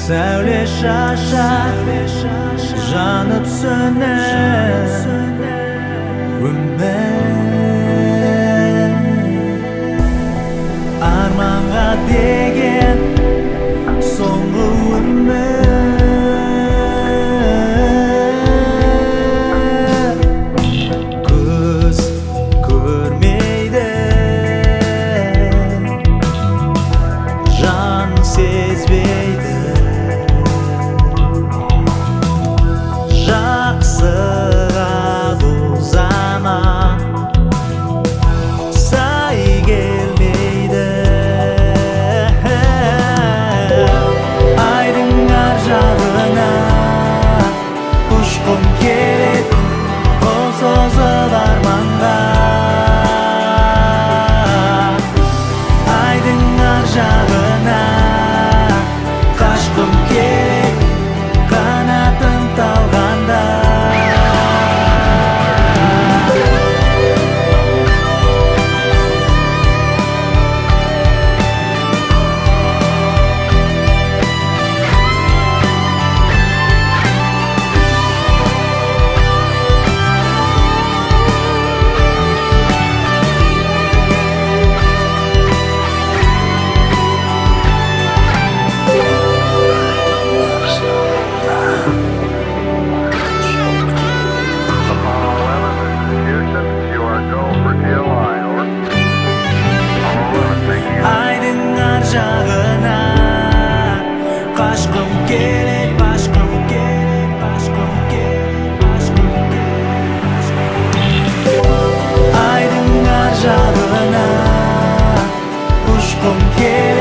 Сәуле шашар жанып сөнер өмір, арманға деген соңғы өмір. Көз көрмейді, жан сезбейді, жақсыға бұл заман сай келмейді. Айдың ар жағына ұшқым келеді, қол созып арманға. Айдың ар жағына қашқым келеді, қанатын талғанда. Айдың ар жағына қашқым келеді, қашқым келеді, қашқым келеді, қашқым келеді. Айдың ар жағына ұшқым келеді.